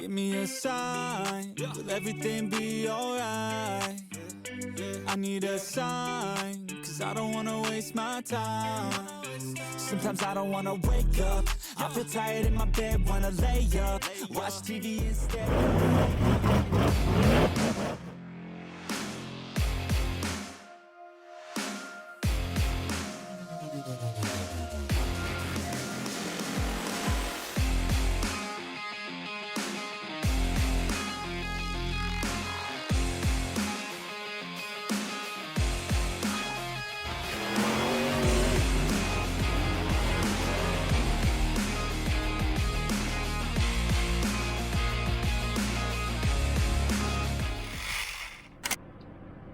Give me a sign, will everything be alright? I need a sign, cause I don't wanna waste my time. Sometimes I don't wanna wake up, I feel tired in my bed, wanna lay up, watch TV instead.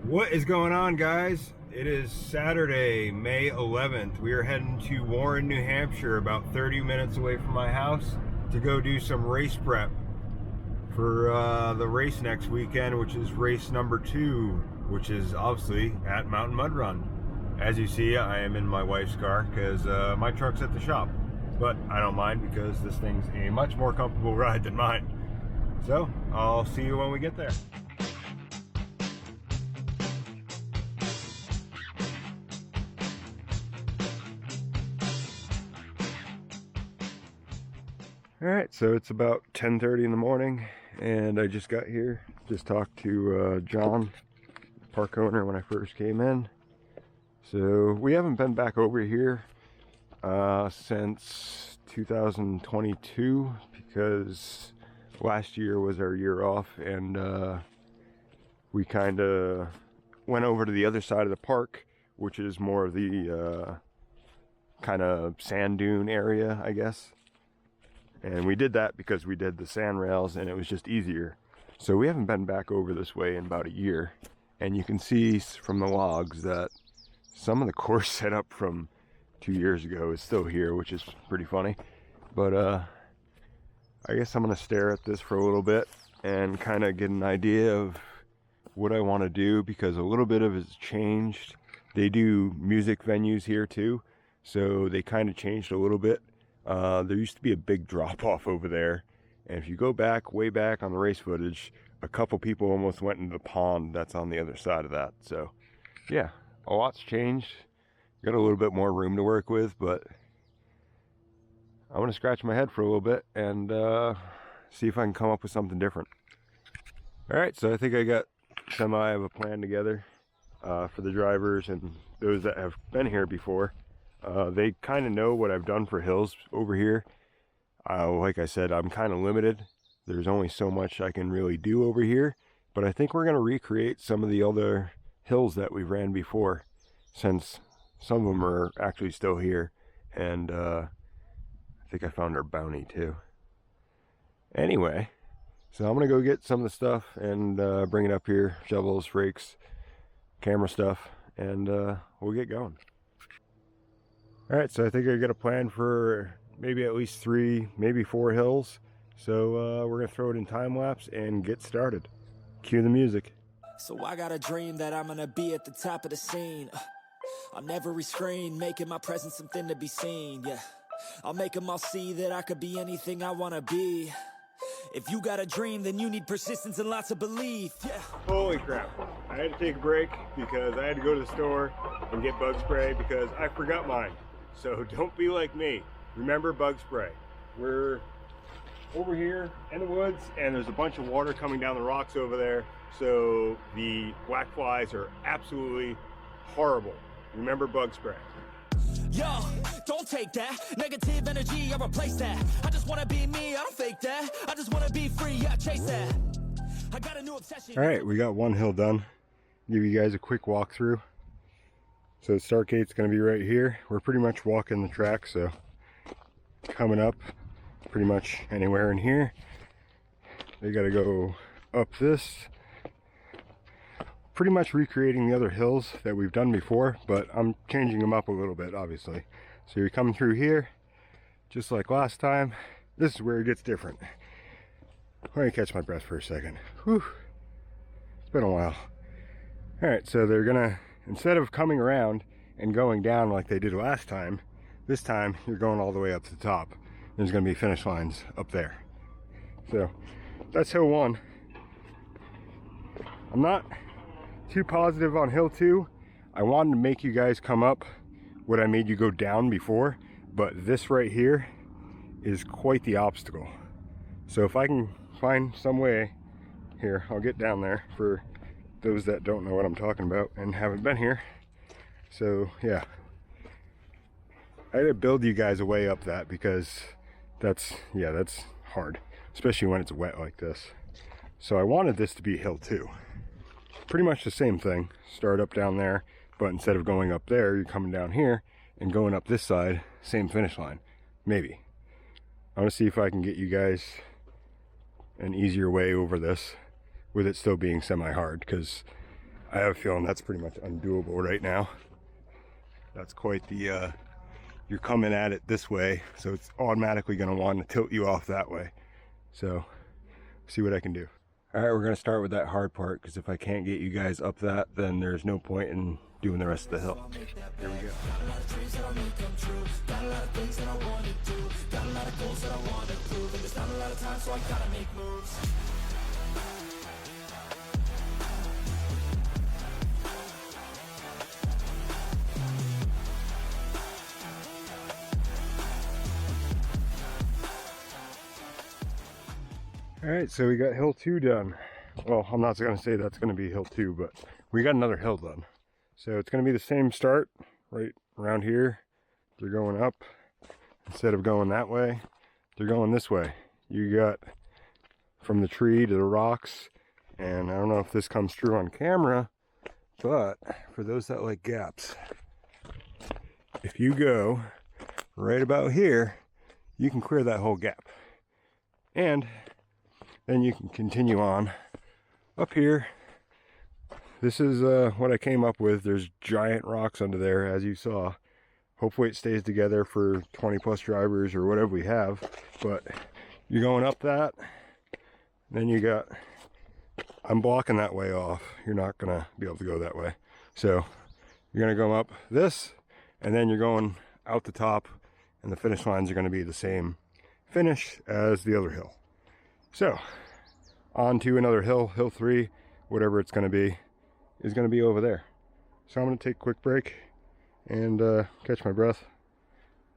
What is going on, guys? It is Saturday, May 11th. We are heading to Warren, New Hampshire, about 30 minutes away from my house, to go do some race prep for the race next weekend, which is race number 2, which is obviously at Mountain Mud Run. As you see, I am in my wife's car because my truck's at the shop, but I don't mind because this thing's a much more comfortable ride than mine. So I'll see you when we get there. Alright, so it's about 10:30 in the morning and I just got here. Just talked to John, park owner, when I first came in. So we haven't been back over here since 2022 because last year was our year off, and we kind of went over to the other side of the park, which is more of the kind of sand dune area, I guess. And we did that because we did the sand rails and it was just easier. So we haven't been back over this way in about a year. And you can see from the logs that some of the course setup from 2 years ago is still here, which is pretty funny. But I guess I'm gonna stare at this for a little bit and kind of get an idea of what I want to do, because a little bit of it's changed. They do music venues here too, so they kind of changed a little bit. There used to be a big drop off over there, and if you go back, way back on the race footage, a couple people almost went into the pond that's on the other side of that. So yeah, a lot's changed. Got a little bit more room to work with, but I'm gonna scratch my head for a little bit and see if I can come up with something different. Alright, so I think I got semi of a plan together for the drivers and those that have been here before. They kind of know what I've done for hills over here. Like I said, I'm kind of limited. There's only so much I can really do over here, but I think we're going to recreate some of the other hills that we ran before, since some of them are actually still here. And I think I found our bounty too. Anyway, so I'm going to go get some of the stuff and bring it up here, shovels, rakes, camera stuff, and we'll get going. Alright, so I think I got a plan for maybe at least 3, maybe 4 hills. So we're going to throw it in time lapse and get started. Cue the music. So I got a dream that I'm gonna be at the top of the scene. On every screen, making my presence something to be seen, yeah. I'll make them all see that I could be anything I wanna be. If you got a dream, then you need persistence and lots of belief, yeah. Holy crap. I had to take a break because I had to go to the store and get bug spray because I forgot mine. So don't be like me. Remember bug spray. We're over here in the woods and there's a bunch of water coming down the rocks over there. So the black flies are absolutely horrible. Remember bug spray. Yo, don't take that negative energy, I replace that. I just wanna be me, I don't fake that. I just wanna be free, I chase that. I got a new obsession. Alright, we got one hill done. Give you guys a quick walkthrough. So the start gate's going to be right here. We're pretty much walking the track, so coming up pretty much anywhere in here. They got to go up this. Pretty much recreating the other hills that we've done before, but I'm changing them up a little bit, obviously. So you're coming through here, just like last time. This is where it gets different. Let me catch my breath for a second. Whew. It's been a while. Alright, so they're gonna, instead of coming around and going down like they did last time, this time you're going all the way up to the top. There's gonna be finish lines up there. So that's hill 1. I'm not too positive on hill 2. I wanted to make you guys come up what I made you go down before, but this right here is quite the obstacle. So if I can find some way here, I'll get down there for those that don't know what I'm talking about and haven't been here. So yeah, I had to build you guys a way up that, because that's hard, especially when it's wet like this. So I wanted this to be hill 2. Pretty much the same thing, start up down there, but instead of going up there, you're coming down here and going up this side, same finish line, maybe. I want to see if I can get you guys an easier way over this with it still being semi-hard, because I have a feeling that's pretty much undoable right now. That's quite the, you're coming at it this way, so it's automatically going to want to tilt you off that way. So, see what I can do. All right, we're going to start with that hard part, because if I can't get you guys up that, then there's no point in doing the rest of the hill. Here we go. All right, so we got hill 2 done. Well, I'm not going to say that's going to be hill 2, but we got another hill done. So it's going to be the same start right around here. They're going up. Instead of going that way, they're going this way. You got from the tree to the rocks, and I don't know if this comes through on camera, but for those that like gaps, if you go right about here, you can clear that whole gap. And then you can continue on up here. This is what I came up with. There's giant rocks under there, as you saw. Hopefully it stays together for 20 plus drivers or whatever we have. But you're going up that, then you got, I'm blocking that way off. You're not gonna be able to go that way. So you're gonna go up this, and then you're going out the top, and the finish lines are gonna be the same finish as the other hill. So on to another hill, hill 3, whatever it's going to be, is going to be over there. So I'm going to take a quick break and catch my breath,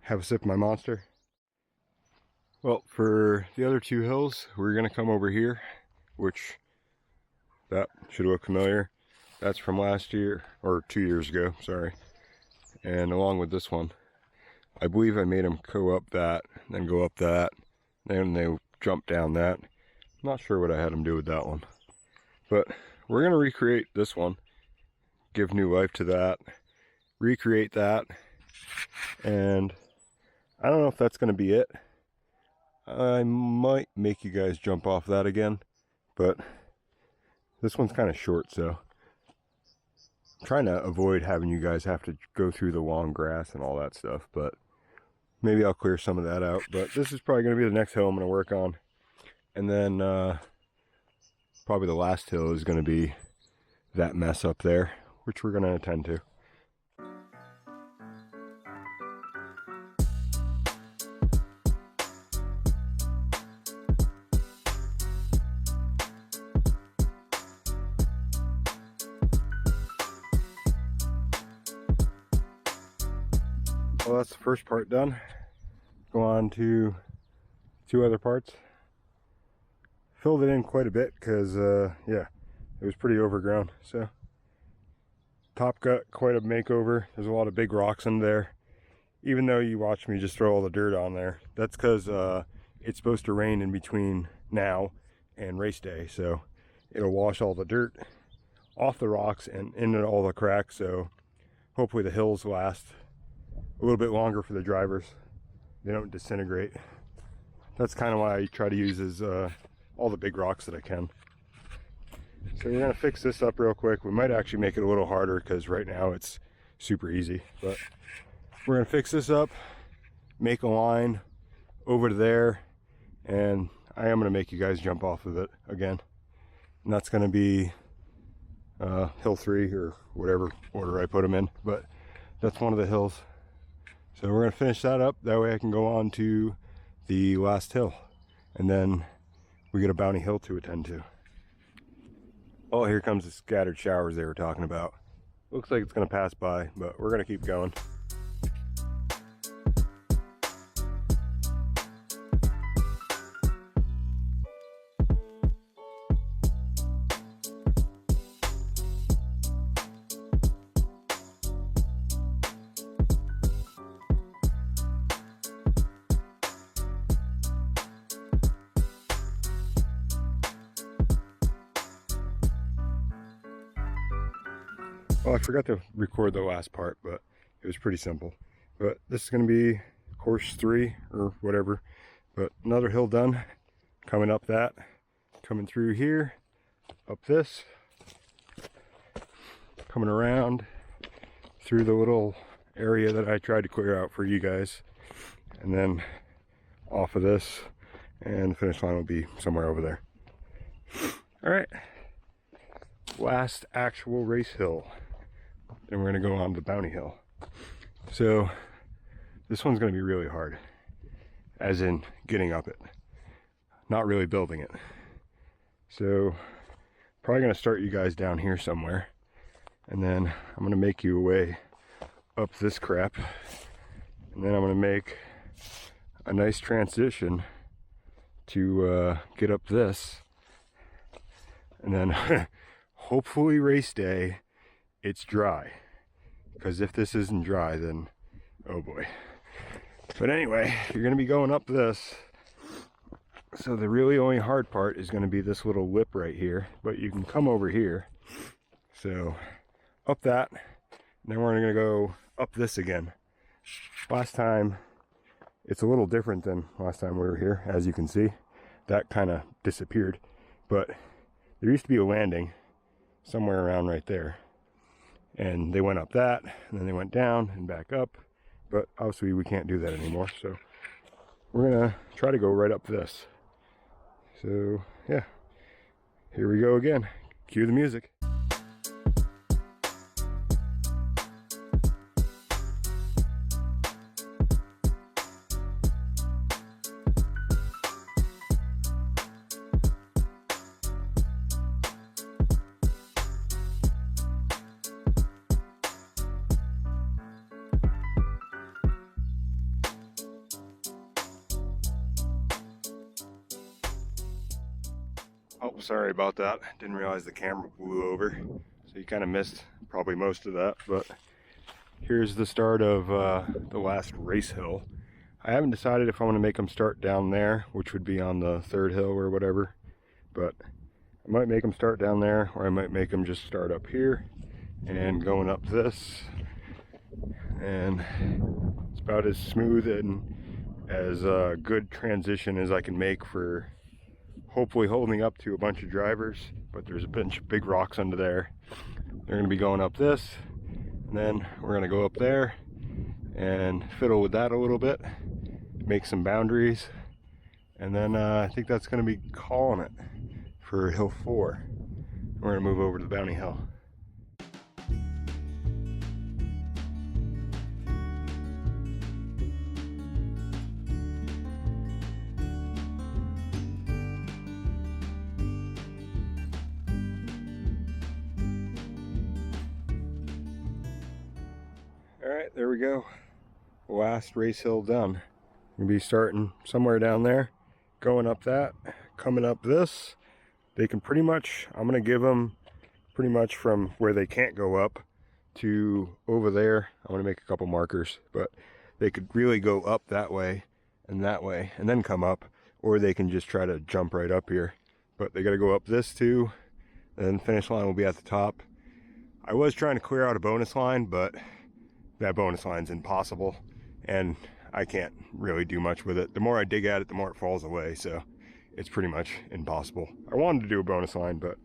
have a sip of my Monster. Well, for the other 2 hills, we're going to come over here, which that should look familiar. That's from last year, or 2 years ago, sorry. And along with this one, I believe I made them go up that, then go up that, then they jump down that. Not sure what I had them do with that one, but we're going to recreate this one, give new life to that, recreate that, and I don't know if that's going to be it. I might make you guys jump off that again, but this one's kind of short, so I'm trying to avoid having you guys have to go through the long grass and all that stuff, but maybe I'll clear some of that out. But this is probably going to be the next hill I'm going to work on. And then probably the last hill is going to be that mess up there, which we're going to attend to. Well, that's the first part done. Go on to 2 other parts. Filled it in quite a bit because, yeah, it was pretty overgrown. So, top got quite a makeover. There's a lot of big rocks in there. Even though you watch me just throw all the dirt on there, that's because it's supposed to rain in between now and race day. So, it'll wash all the dirt off the rocks and into all the cracks. So, hopefully the hills last a little bit longer for the drivers. They don't disintegrate. That's kind of why I try to use all the big rocks that I can. So we're gonna fix this up real quick. We might actually make it a little harder because right now it's super easy, but we're gonna fix this up, make a line over to there, and I am gonna make you guys jump off of it again. And that's gonna be hill 3 or whatever order I put them in, but that's one of the hills. So we're gonna finish that up. That way I can go on to the last hill, and then we get a Bounty Hill to attend to. Oh, here comes the scattered showers they were talking about. Looks like it's gonna pass by, but we're gonna keep going. Well, I forgot to record the last part, but it was pretty simple. But this is going to be course 3 or whatever. But another hill done. Coming up that. Coming through here. Up this. Coming around through the little area that I tried to clear out for you guys. And then off of this. And the finish line will be somewhere over there. Alright. Last actual race hill. Then we're going to go on to Bounty Hill. So this one's going to be really hard, as in getting up it, not really building it. So probably going to start you guys down here somewhere, and then I'm going to make you a way up this crap, and then I'm going to make a nice transition to get up this, and then hopefully race day it's dry, because if this isn't dry, then oh boy. But anyway, you're gonna be going up this, so the really only hard part is going to be this little lip right here, but you can come over here. So up that, and then we're going to go up this again. Last time, it's a little different than last time we were here. As you can see, that kind of disappeared, but there used to be a landing somewhere around right there, and they went up that, and then they went down and back up, but obviously we can't do that anymore, so we're gonna try to go right up this. So yeah, here we go again. Cue the music. Oh, sorry about that. Didn't realize the camera blew over. So you kind of missed probably most of that. But here's the start of the last race hill. I haven't decided if I'm going to make them start down there, which would be on the third hill or whatever. But I might make them start down there, or I might make them just start up here and going up this. And it's about as smooth and as a good transition as I can make for hopefully holding up to a bunch of drivers, but there's a bunch of big rocks under there. They're going to be going up this, and then we're going to go up there and fiddle with that a little bit, make some boundaries, and then I think that's going to be calling it for Hill 4. We're going to move over to the Bounty Hill. Alright, there we go. Last race hill done. We'll be starting somewhere down there, going up that, coming up this. They can pretty much, I'm going to give them pretty much from where they can't go up to over there. I'm going to make a couple markers, but they could really go up that way, and then come up, or they can just try to jump right up here. But they got to go up this too, and then finish line will be at the top. I was trying to clear out a bonus line, but that bonus line's impossible, and I can't really do much with it. The more I dig at it, the more it falls away, so it's pretty much impossible. I wanted to do a bonus line, but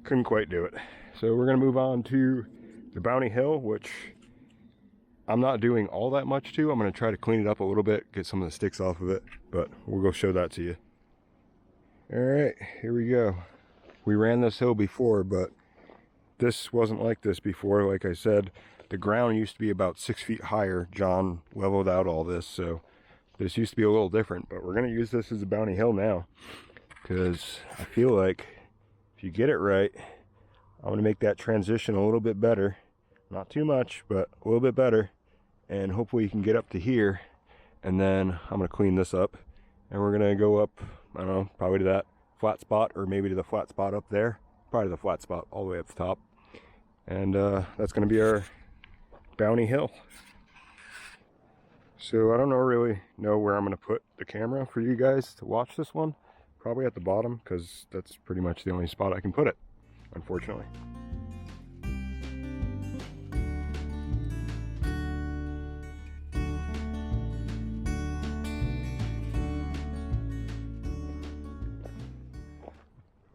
couldn't quite do it. So we're gonna move on to the Bounty Hill, which I'm not doing all that much to. I'm gonna try to clean it up a little bit, get some of the sticks off of it, but we'll go show that to you. All right, here we go. We ran this hill before, but this wasn't like this before. Like I said, the ground used to be about 6 feet higher. John leveled out all this, so this used to be a little different, but we're going to use this as a Bounty Hill now, because I feel like if you get it right, I'm going to make that transition a little bit better. Not too much, but a little bit better. And hopefully you can get up to here. And then I'm going to clean this up. And we're going to go up, I don't know, probably to that flat spot, or maybe to the flat spot up there. Probably the flat spot all the way up the top. And that's going to be our Bounty Hill. So I don't really know where I'm going to put the camera for you guys to watch this one. Probably at the bottom, because that's pretty much the only spot I can put it, unfortunately.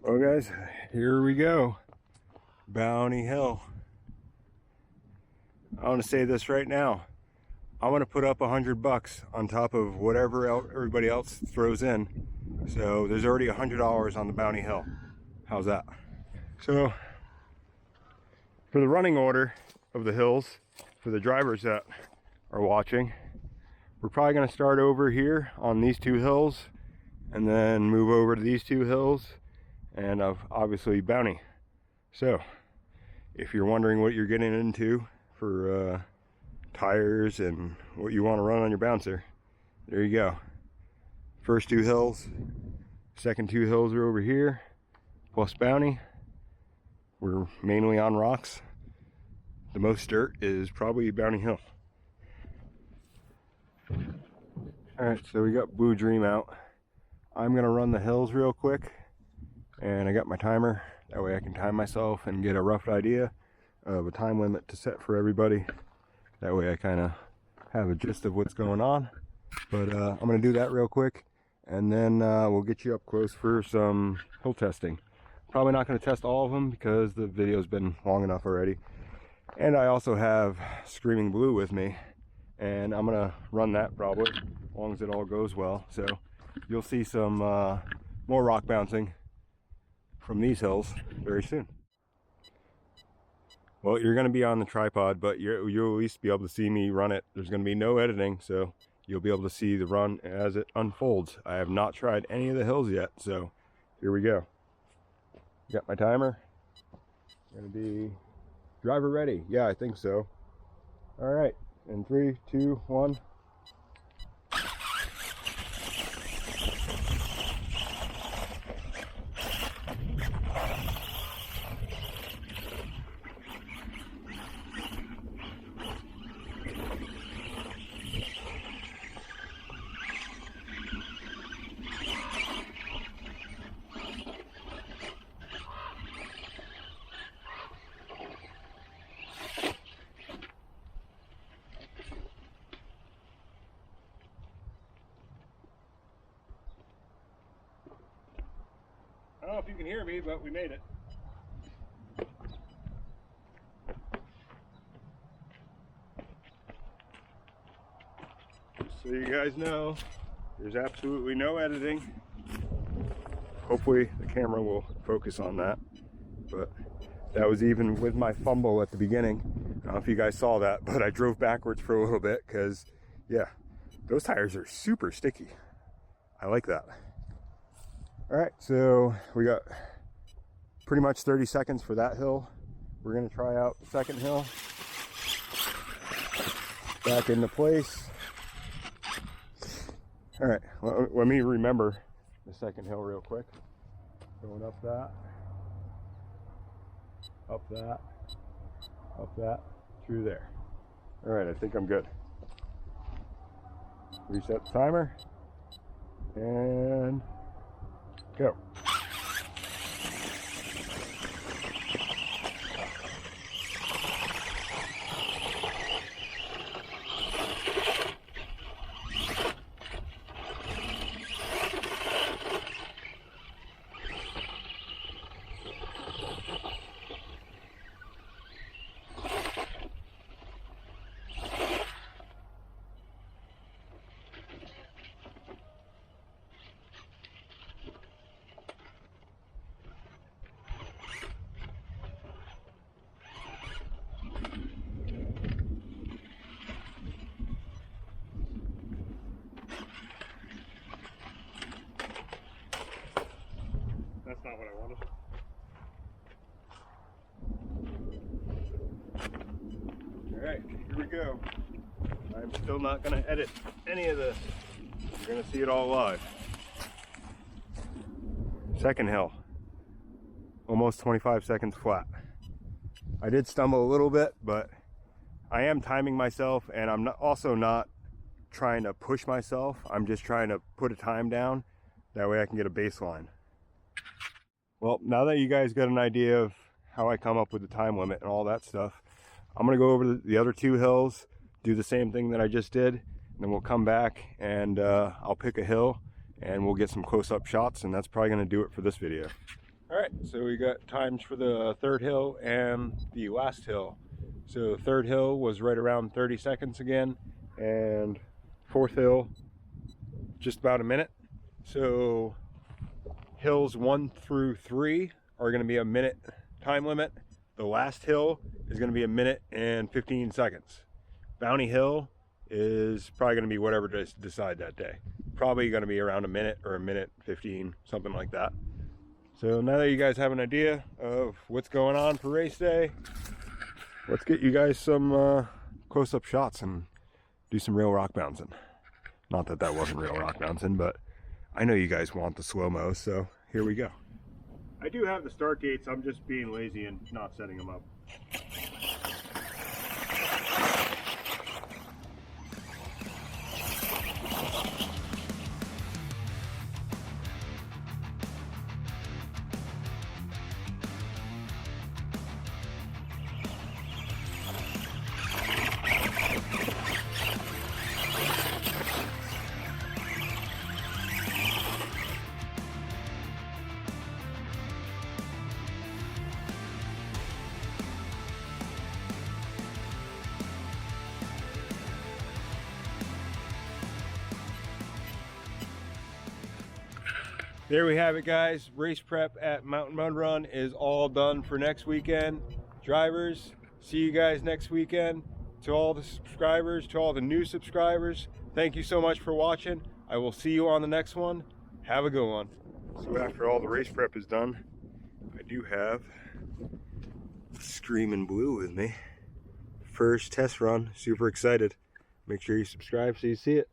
Well guys, here we go. Bounty Hill. I want to say this right now. I want to put up $100 on top of whatever everybody else throws in. So there's already $100 on the Bounty Hill. How's that? So for the running order of the hills, for the drivers that are watching, we're probably going to start over here on these two hills and then move over to these two hills and obviously Bounty. So if you're wondering what you're getting into for tires and what you want to run on your bouncer, there you go. First two hills, second two hills are over here, plus Bounty. We're mainly on rocks. The most dirt is probably Bounty Hill. Alright, so we got Blue Dream out. I'm gonna run the hills real quick, and I got my timer. That way I can time myself and get a rough idea of a time limit to set for everybody. That way I kind of have a gist of what's going on. But I'm going to do that real quick, and then we'll get you up close for some hill testing. Probably not going to test all of them because the video's been long enough already. And I also have Screaming Blue with me, and I'm going to run that probably, as long as it all goes well. So you'll see some more rock bouncing from these hills very soon. Well, you're going to be on the tripod, but you'll at least be able to see me run it. There's going to be no editing, so you'll be able to see the run as it unfolds. I have not tried any of the hills yet, so here we go. Got my timer. Going to be driver ready. Yeah, I think so. All right, in 3, 2, 1. I don't know if you can hear me, but we made it. So you guys know, there's absolutely no editing. Hopefully the camera will focus on that. But that was even with my fumble at the beginning. I don't know if you guys saw that, but I drove backwards for a little bit because, yeah, those tires are super sticky. I like that. All right, so we got pretty much 30 seconds for that hill. We're gonna try out the second hill. Back into place. All right, well, let me remember the second hill real quick. Going up that, up that, up that, through there. All right, I think I'm good. Reset the timer, and go. go. I'm still not going to edit any of this. You're going to see it all live. Second hill. Almost 25 seconds flat. I did stumble a little bit, but I am timing myself, and I'm also not trying to push myself. I'm just trying to put a time down. That way I can get a baseline. Well, now that you guys got an idea of how I come up with the time limit and all that stuff, I'm gonna go over the other two hills, do the same thing that I just did, and then we'll come back and I'll pick a hill and we'll get some close-up shots, and that's probably gonna do it for this video. All right, so we got times for the third hill and the last hill. So the third hill was right around 30 seconds again, and fourth hill, just about a minute. So hills 1 through 3 are gonna be a minute time limit. The last hill is gonna be a minute and 15 seconds. Bounty Hill is probably gonna be whatever to decide that day. Probably gonna be around a minute or a minute 15, something like that. So now that you guys have an idea of what's going on for race day, let's get you guys some close-up shots and do some real rock bouncing. Not that that wasn't real rock bouncing, but I know you guys want the slow-mo, so here we go. I do have the start gates, I'm just being lazy and not setting them up. There we have it, guys. Race prep at Mountain Mud Run is all done for next weekend. Drivers, see you guys next weekend. To all the subscribers, to all the new subscribers, thank you so much for watching. I will see you on the next one. Have a good one. So after all the race prep is done, I do have Screaming Blue with me. First test run, super excited. Make sure you subscribe so you see it.